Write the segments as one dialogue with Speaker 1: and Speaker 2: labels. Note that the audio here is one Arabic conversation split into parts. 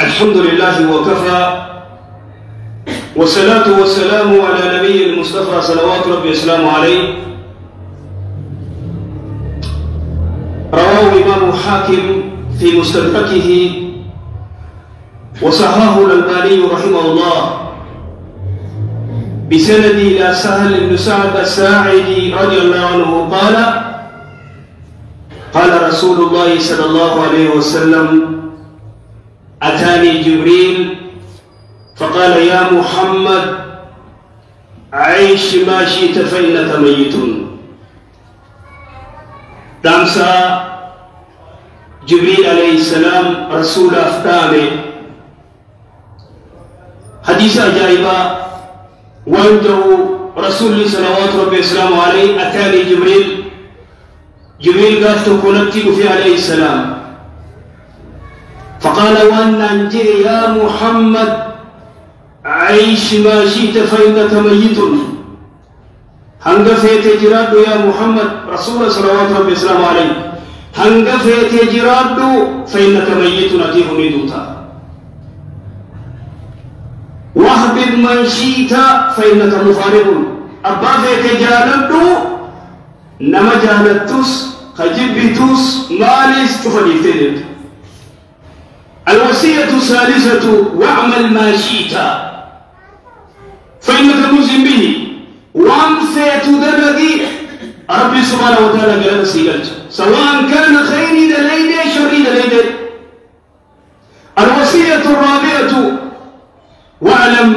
Speaker 1: الحمد لله وكفى والصلاة والسلام على نبي المصطفى صلوات ربي وسلامه عليه. رواه إمام حاكم في مستدركه وصححه الألباني رحمه الله بسند إلى سهل بن سعد الساعدي رضي الله عنه قال: قال رسول الله صلى الله عليه وسلم: أتاني جبريل فقال: يا محمد عيش ما شئت فإنك ميت. دامسا جبريل عليه السلام رسول أفتامه حديث أجائبا وعنده رسول صلوات ربي وسلامه عليه. أتاني جبريل قال تكونت في عليه السلام فقال: وأن أنجي يا محمد عيش ما شئت فإنك ميت. هنقفت جراد يا محمد رسول صلوات ربي وسلامه عليه، هنقفت جراد فإنك ميت نتيه ميدوتا. واحبب من شئت فإنك مفارق. أبا فيت جالد نما جالدتس خجبتس مالس تفليتين. الوصية الثالثة: واعمل ما شئت فإنك ملزم به. وأنفيت دلدي ربي سبحانه وتعالى قال سيقلت سواء كان خير دليل شر دليل. الوصية الرابعة: واعلم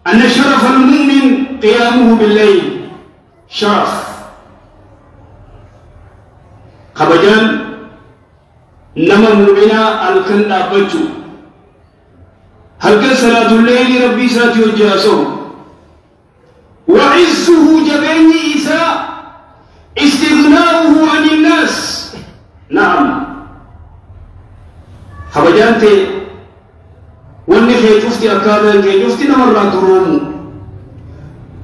Speaker 1: أن شرف المؤمن قيامه بالليل. شرف خبجان نما مؤمنا الكن أبجو هل صلاة الليل ربي ساتي وجاسو. وعزه جبيني إساء استغناؤه عن الناس. نعم خبجانتي واني خيتفتي أكادا خيتفتي نمرة دروم.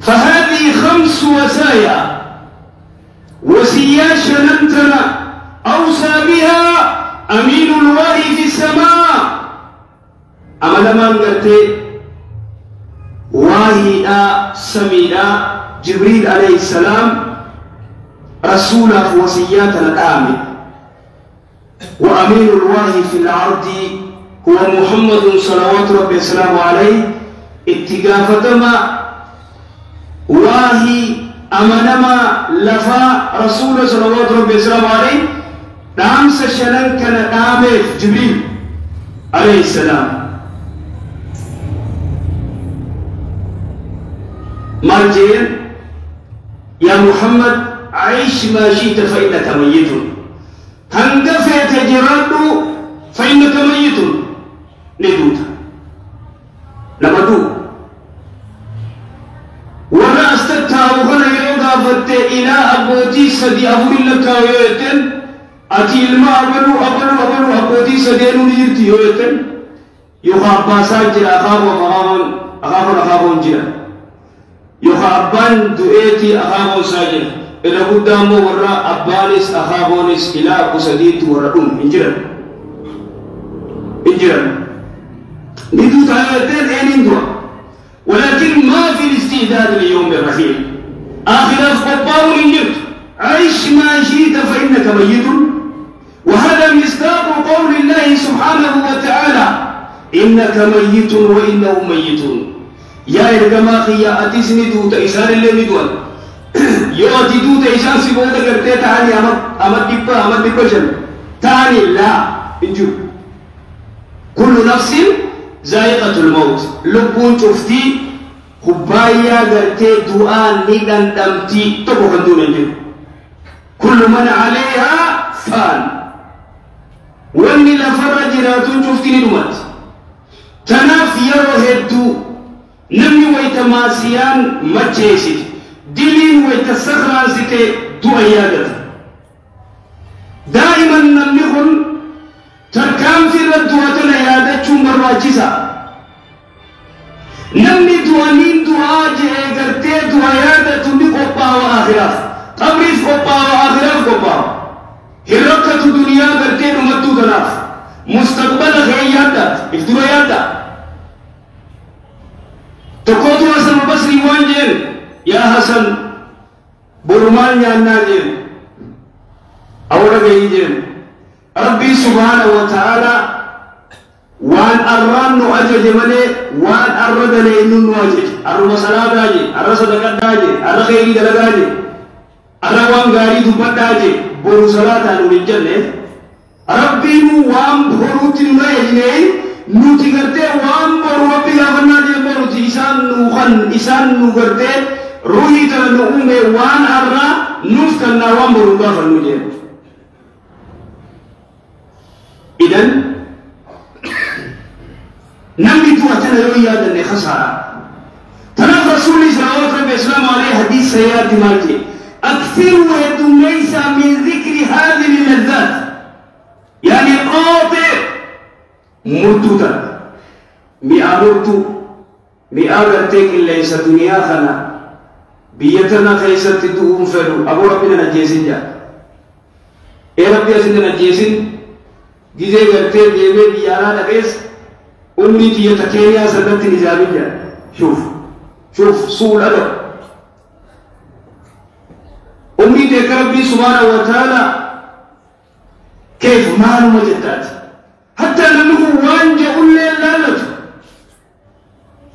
Speaker 1: فهذه 5 وصايا وصيا شننتنا أوصى بها أمين الله في السماء. أما لما قلت واهدا سميدا جبريل عليه السلام رسوله وصياتنا الآمن. وأمين الله في الأرض هو محمد صلوات ربي وسلامه عليه. اتقافتما واهي أمنما لفا رسول صلوات ربي وسلامه عليه دامس شنن كان دامه جبريل عليه السلام. مرجين يا محمد عيش ما شئت فإنك ميت. هنقفت جراد فإنك ميت. ندوت نمدو ولا استتها وغنى يوغا فت إلى أبوتي سدي أبو لك ويتن أتي الماء أبلو أبوتي سدينو نيرتي ويتن يوغا باسان جرا أخافون جرا يوغا أبان دوئتي أخافون ساجر إلى قدامه ورا أبانس أخافونس إلى أبو سديت ورأون إنجرا ندوت آياتين أين دوا. ولكن ما في الاستعداد ليوم الرحيل. آخر أفقباء الجد عيش ما شئت فإنك ميت. وهذا مصداق قول الله سبحانه وتعالى: إنك ميت وإنهم ميتون. يا إرجماخي يا أتسني دوت إسان اللي ندوان يؤتي دوت إسان سبوت كرتة تاني أمد دبجن تاني لا إنجو. كل نفس ذائقة الموت. لبون شفتي خبايا غرتي دعاء ندن دمتي تبو خندون انجل. كل من عليها فان. واني لفرج راتون شفتي ندمت. تناف يرو هدو نمي ويتماسيان مجيسي دلين ويتسخران سيتي دعايا دائما نميخن تركام في الدعاء يادة مرواجسة. نمي دوانين دعاء جهة دعاء يادة قبا وآخرة قبريف قبا وآخرة قبا هرقة الدنيا قرتين مدو دلاف مستقبل خيادة إفدوا يادا تقوتوا حسن البصري وانجل يا حسن برمان يا ناجل أولا جيجل ربي سبحانه وتعالى وان أران أجج ملي وان أرد لإنن واجج أرم صلاة داجي أر صدقات داجي أر خيري دلقاجي أر وان غاري دبت داجي برو صلاة نجل ربي وان بروت الميجني نوتي کرتے وان برو ربي غافنا دي بروتي إسان نو کرتے روحي تر نؤمي وان أر نوف کرنا وان برو غافنا دي إذن نمي تواتنا يويا دني خسارة تنف رسول الله رب الإسلام عليه حديث سيئات مالتي أكثروا يدميسا من ذكر هذه اللذات يعني قاطع مرتوتا مئة مرتو مئة غرتك ليس دنيا خنا بيتنا خيسة تدوهم فلو أبو ربنا نجيسين جا إيه ربي أسنا نجيسين جزء غرتك ديوه بيانا نقيس أمي تي تكينيا سنت نجابية شوف سوء الأدب أمي تكربي سبحانه وتعالى كيف ما المجدات حتى لأنه وانجا أولي اللالت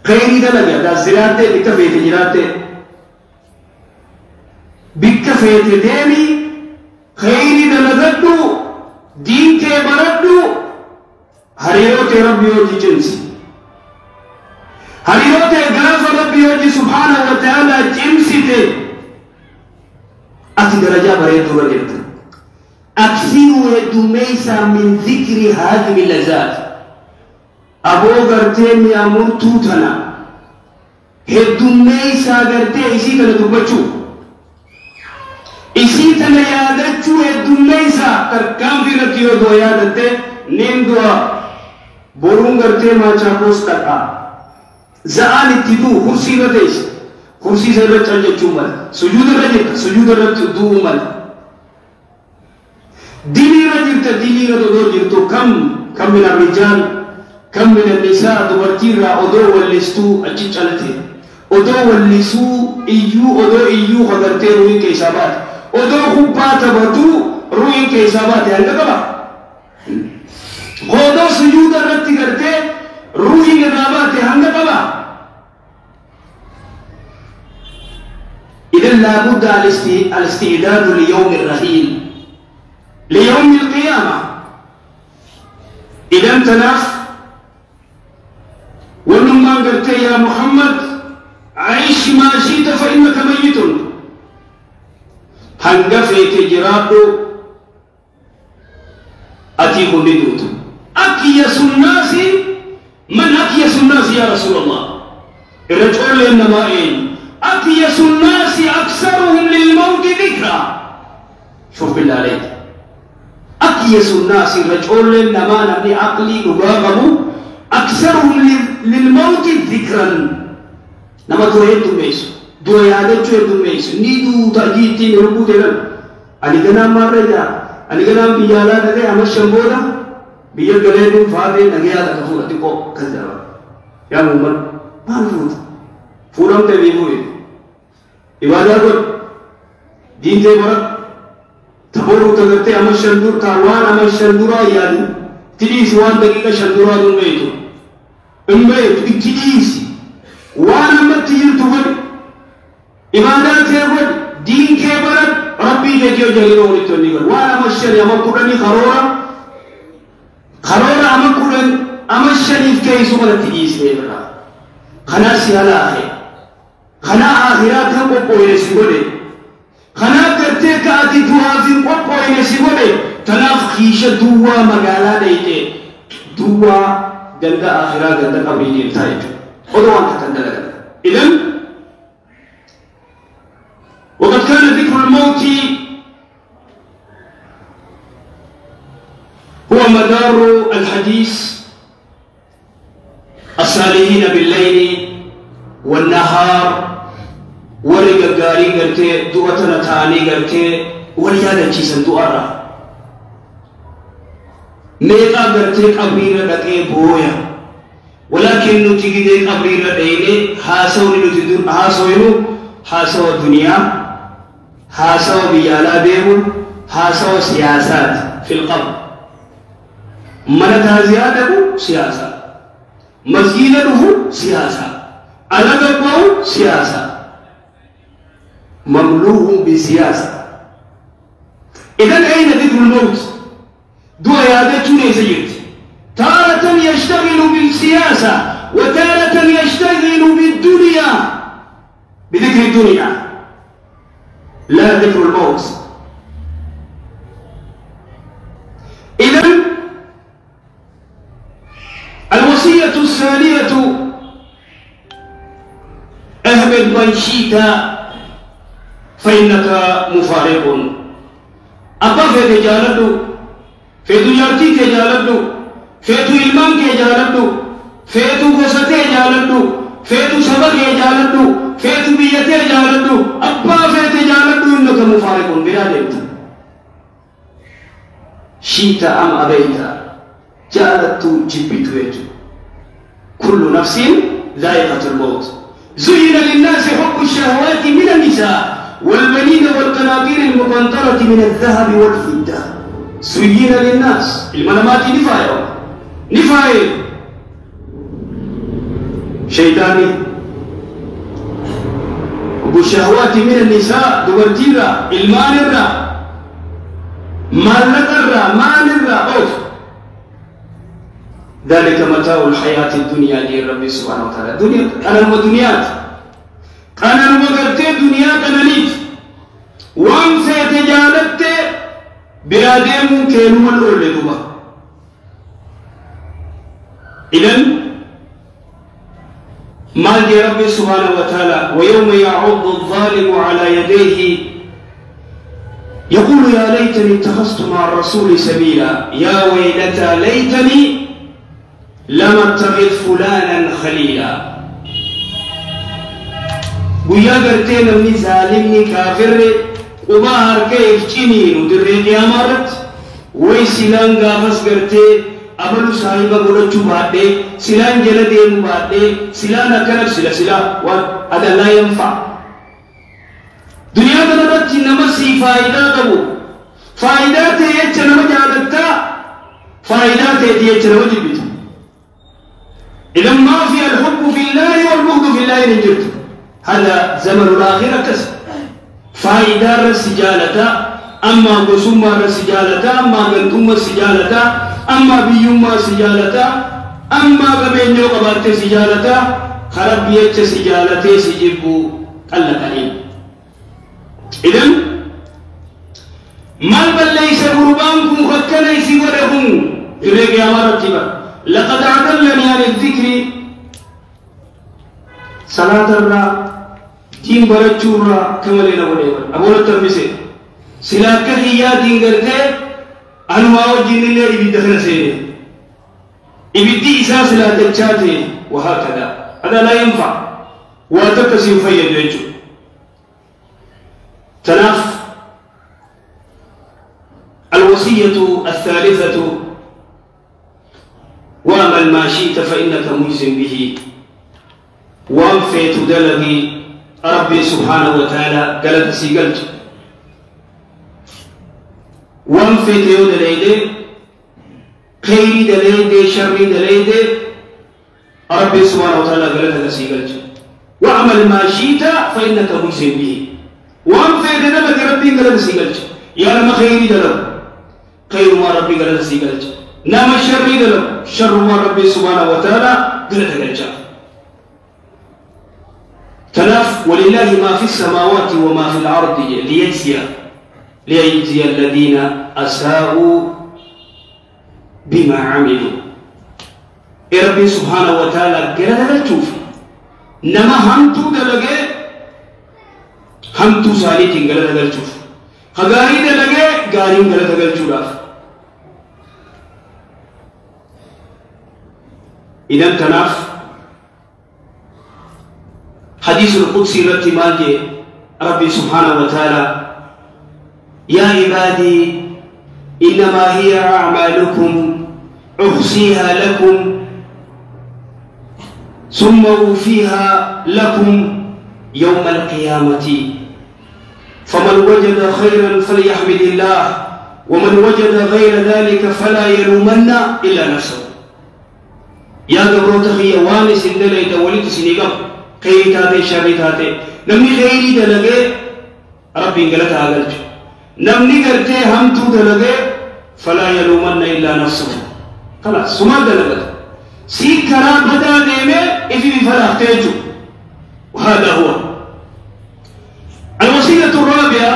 Speaker 1: خيري دلقا دا سلاتي بكفيت جراتي بكفيت ديني خيري دلقدو دين كي بردو هريوتي ربي وجي جنسي هريوتي غاف ربي وجي سبحانه وتعالى جنسي تي أتي درجة بريد رجلت أكثروا يدميسا من ذكر هذه اللذات أبو غرتين يا مرتوتنا هدميسا غرتين إسيتنا تبچو إسيتنا يادتشو هدميسا تركام في رتيو دو يادتة نين دوا بورون غرتين ما چاپوس تکا زعان اتدو خرسی ردیش خرسی سے رچ چلچو مل سجود رجت دو مل ديني رجلت ديني ردو جرتو كم من الرجال كم من النساء دورتيرا أدو واللستو أجيج علتين أدو واللسو إيو خدرتي روين كيسابات أدو خبات بطو روين كيسابات يعني كبا خودو سجود رتي کرتے روين كيسابات يعني كبا إذن لابد الاستعداد ليوم الرحيل ليوم القيامة إذا تناف ونما قلت يا محمد عيش ما شئت فإنك ميت هنقفت جرابه أتيك ندوت أكيس الناس من أكيس الناس يا رسول الله الرجل إنما أكيس الناس أكثرهم للموت ذكرى شوف بالله عليك أكيس الناس رجل نما نبني عقلي نباغمو أكثرهم للموت ذكرا نما دوهيد دميس دوهيادة جوهيد دميس نيدو تأجيتين ربو دلن أني قنام مرجع أني قنام بيالا دقي أما الشمبودا بيال قليل فاضي نقيادا كفورة تقو كذا يا محمد ما نفوت فورم تبيبوي إبادة قد دين تبرك تبورو تغطي أما الشندور تاوان أما الشندورا يعني تديس وان دقيقة شندورا دون بيتو أمبيت تديس وان أما تجير تغل إبادات يقول دين كبرت ربي جيو جلينو ونطوني قل وان أما الشري أما قرني خرورا أما الشريف كيسو قد تديس بيبرا خنا سيالا آخر خنا آخرات هم قوة سيقولي خنا کرتے کاتی دوازن قوی نسیونے تناف خیش دوا مگالا دیتے دوا گندہ آخرہ گندہ قبری دیتا ہے ادوان تکندہ لگا إذن وقد كان ذكر الموت هو مدار الحديث الصالحين بالليل والنهار ورقة قاري قرتي دوتنا تاني قرتي وليانا جيسا دوارا ميقا قرتي قبرير لكي بويا ولكن نتيجي قبرير لكي هاسو الدنيا هاسو بيالا بيهم هاسو سياسات في القبر ملكها زيادة سياسة مسجده سياسة ألقبه سياسة مملوء بسياسة. إذن أين ذكر الموت؟ دعاء يادته ليس يجد تارة يشتغل بالسياسة وتارة يشتغل بالدنيا بذكر الدنيا لا ذكر الموت. إذن الوصية الثانية اهبط من شئت فإنك مفارق. أبا في تجالده في دنياتي تجالده في علمان تجالده في غصته تجالده في صبر تجالده في بيته تجالده أبا في تجالده إنك مفارق بلا دمت شئت أم أبيت جالت جبت كل نفس ذائقة الموت. زين للناس حب الشهوات من النساء والبنين والقناطير المقنطرة من الذهب والفضة. زين للناس المنامات نفاية شيطاني حب الشهوات من النساء دبرتيرا المانرة مالنرة أوف ذلك متاع الحياة الدنيا لرب سبحانه وتعالى. دنيا أنا ودنيات أنا وقرتي دنيا كنانيت وان سيتجالت برادم كينو الأولى دوبا. إذن ما جاء رب سبحانه وتعالى ويوم يعض الظالم على يديه يقول يا ليتني اتخذت مع الرسول سبيلا يا ويلتى ليتني لم اتخذ فلانا خليلا. ويا قرتين من ظالمني كافر وباهر كيف جنين ودرين يا مرت ويسلان غافس قرتي أبلو صاحبا قولتشو بعدي سلان جلدين بعدي سلان أكرب سلا وهذا لا ينفع. دنيا كنبت نمسي فائدة قبو فائدة تيجنا مجالتا فائدة تيجنا مجبتا. إذا ما في الحب في الله والبغض في الله نجرت هذا زمن الآخرة كسب. فائدة السجالة أما قسم السجالة أما قنتم السجالة أما بيوم السجالة أما قبينيو قبارت السجالة خرب يتش السجالة سجبو قل قليل. إذن ما بل ليس قربانكم خكنا يسيبرهم إليك يا مرتبة لقد أعدلني عن الذكر صلاة الرا تيم برجورا كما لنا وليبر أقول الترمسي سلاك هي دين قرتي أنواع جن اللي يبدأ سيني يبدي إساس صلاة الشاتي وهكذا هذا لا ينفع وتكسي في يده. تناف الوصية الثالثة واعمل ما شئت فإنك مجزم به. وانفيت دلغي ربي سبحانه وتعالى قالت سيقلت وانفيت يود ليدي خيري دليدي شري دليدي ربي سبحانه وتعالى قالت سيقلت واعمل ما شئت فإنك مجزم به. وانفيت دلغي ربي قالت سيقلت يا لما خيري دلغ خير ما ربي قالت سيقلت نام الشر دلغ شر ما ربي سبحانه وتعالى قالت سيقلت. تناف ولله ما في السماوات وما في الأرض ليجزي الذين أساءوا بما عملوا. ربي سبحانه وتعالى قال تشوف نما همتو دلقي همتو ساليتين قال تشوف خغاري دلقي غارين قال تشوف. إذا تناف حديث القدسي رتماجي ربي سبحانه وتعالى يا عبادي إنما هي أعمالكم أحصيها لكم ثم أوفيها لكم يوم القيامة فمن وجد خيرا فليحمد الله ومن وجد غير ذلك فلا يلومن إلا نفسه. يا قبروت خي وانس إندلي تولي تسنيقم خيري تاتي شابي تاتي نمني خيري دلقي ربي انقلت آقلت نمني قرتي همتو دلقي فلا يلومن إلا نفسه. خلاص سمع دلقت سيكرا بدا ديمه إفي بفرح تيجو. وهذا هو الوصية الرابعة.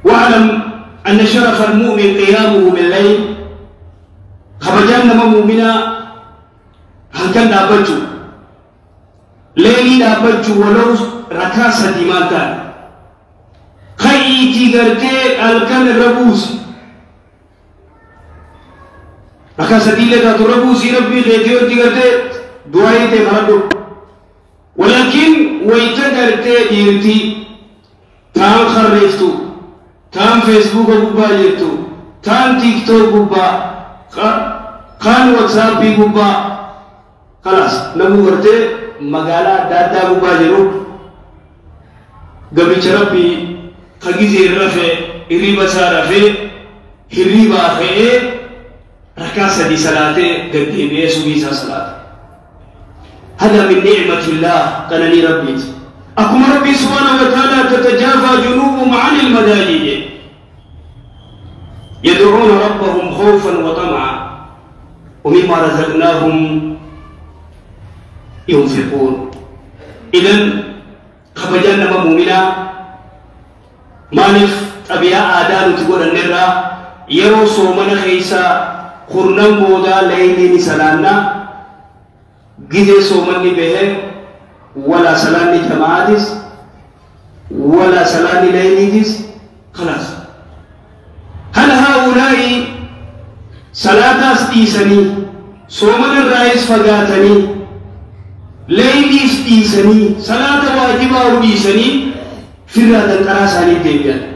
Speaker 1: واعلم أن شرف المؤمن قيامه بالليل. خبجان نما مؤمنا هكذا نابجو ليلي نابجو ولو ركاسة ديمانتان خيتي غرتي الكن الربوس ركاسة ديلة تربوسي ربي غيتيو تغرتي دعاي تغردو ولكن ويتغرتي ديرتي تام خرفتو تام فيسبوك غبا جرتو تام تيك توك غبا كان واتساب غبا خلاص نمو ورته مغالا دادا غبا جرو غبي چربي خغيزي رفه ريبا سارفه هريبا خه ركاسه دي صلاه غدي بيسوي صلاه. هذا من نعمه الله قالني ربي أكم ربي سبحانه وتعالى تتجافى جنوبهم عن المداجع يدعون ربهم خوفا وطمعا ومما رزقناهم ينفقون. إذن خبجان مؤمنا مانف أبياء آدان تقول النرى يرو صومنا خيسا خرنم بودا ليلين سلانا جزء صومني به ولا سلام جماعتس ولا سلام ليلتس خلاص. هل هؤلاء صلاة استيسني صومنا الرئيس فقاتني ليلي استيسني صلاة واجبة وديسني فرادة الأراساني ديبيا.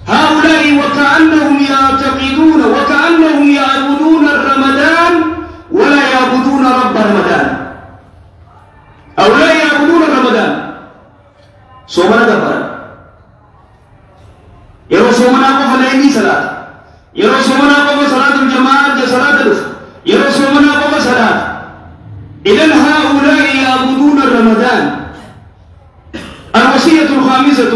Speaker 1: هؤلاء وكأنهم يعتقدون وكأنهم يعبدون الرمضان ولا يعبدون رب رمضان أو لا يعبدون رمضان. صومنا دبر يرو صومنا قف ليلي صلاة يرو صومنا قف صلاة الجماعة صلاة الرفق يرو صومنا قف صلاة. إذن هؤلاء يعبدون رمضان. الوصية الخامسة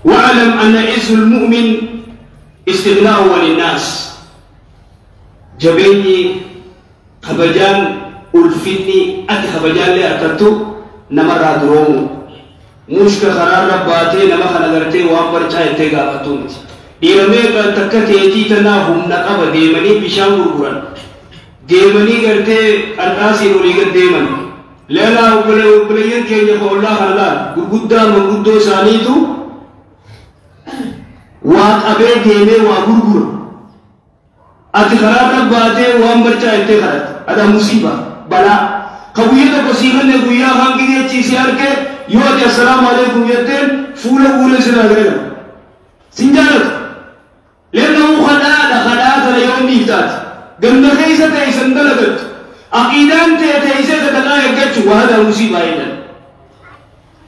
Speaker 1: واعلم أن عز المؤمن استغناءه عن الناس. جبيني خبجان ulfinni ati habajalle akattu namarra duromu mushka kharar rabbate nama khana garte waan barcha itte gaafatumti dirame ka takkateeti tana humna qaba deemani bishaan gurguran deemani garte arqaasi nuliga deeman leela ubleyen keenya ko allah halal gurgudda manguddo saanitu waa qabe deeme waa gurgura ati kharar rabbate waan barcha itte kharat ada musiba بلا قوية بسيطة نقويا هانجي تيسيار کے يوتي السلام عليكم يتين فولا فولا سناغرنا سنجانت لأنه خداة اليوم نيفتات قمنا خيسة تيسن دلقت عقيدان تيسة تتنا يقجت وهذا مصيبة أيضا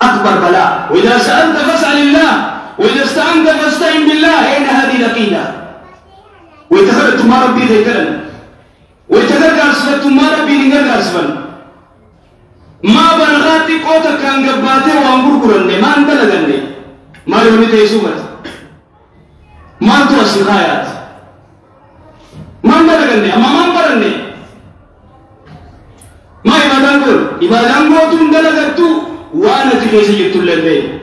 Speaker 1: أكبر بلاء. وإذا سألت فاسأل الله وإذا استعنت فاستعن بالله. أين هذه العقيدة؟ ويتخلت ما ربي ذكرنا ويتذكر أسفلت ما ربي نقل أسفل ما برغاتي قوتا كان قباتي وانقر قرن ما انت لغني ما يوني تيسومت ما انتو أسلقايات ما انت لغني أما ما انبرني ما إبادان قول إبادان قوتو اندلغتو وانا تخيسي جبتو للبين.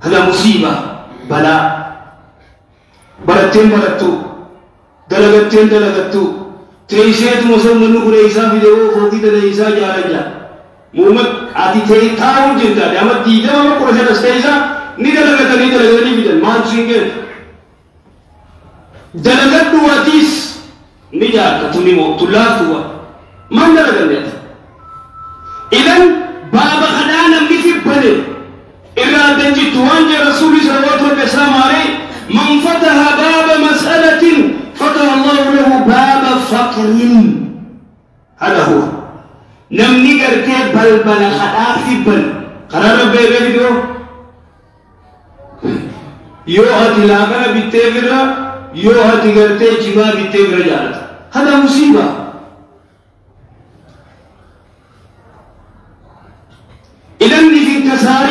Speaker 1: هذا مصيبة بلاء. برتين برتو دلغتين دلغتو تيسيت مسلم نقول إيسا فيديو فوقي تدا إيسا جارجا محمد آدي تي تاون جنتا دامت ديدا ما كورسة تستيسا نيدا لغتا نيدا لغتا نيدا ما تسينجر دلغت دواتيس نيدا كتوني مو تلاف دوا ما دلغت نيدا. إذن بابا خدانا مثل بني إلا دنجي توانجا رسولي صلى الله عليه وسلم من فتح باب بل خلاف بل قرار بيبيدو يو هاتي لاغنا بيتيفرا يو هاتي غرتي جما بيتيفرا جالت هذا مصيبة إذن في انكسار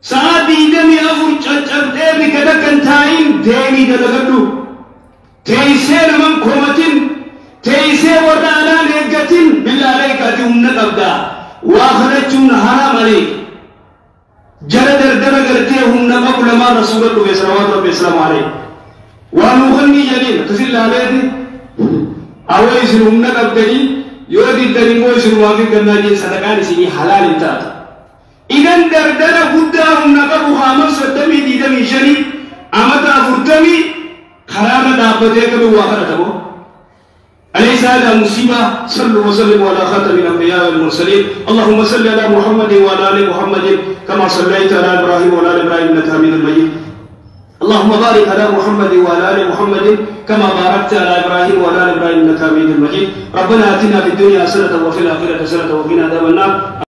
Speaker 1: سعادي دمي أفر چچب ديمي كده كنتاين ديمي دلغدو تيسير من كومتين تيسير ودانا نيقتين بالله عليك أتهم نقبدا وآخرتهم حرام عليك جلد الدرجة هم نقبل ما رسول الله صلى الله عليه وسلم عليه ونغني جليل تسل عليه أويس هم نقبدني يودي الدنيا ويسر وافق الناجين صدقان سيني حلال انتات إذن دردنا قدام نقب خامس ودمي دي دمي شري أمتا فرتمي خرارة دابتك بواخرته أليس هذا مصيبة؟ صلوا وسلموا على خاتم الأنبياء والمرسلين اللهم صل على محمد وعلى آل محمد كما صليت على إبراهيم وعلى آل إبراهيم إنك حميد مجيد اللهم بارك على محمد وعلى آل محمد كما باركت على إبراهيم وعلى آل إبراهيم إنك حميد مجيد ربنا آتنا في الدنيا حسنة وفي الآخرة حسنة وقنا عذاب النار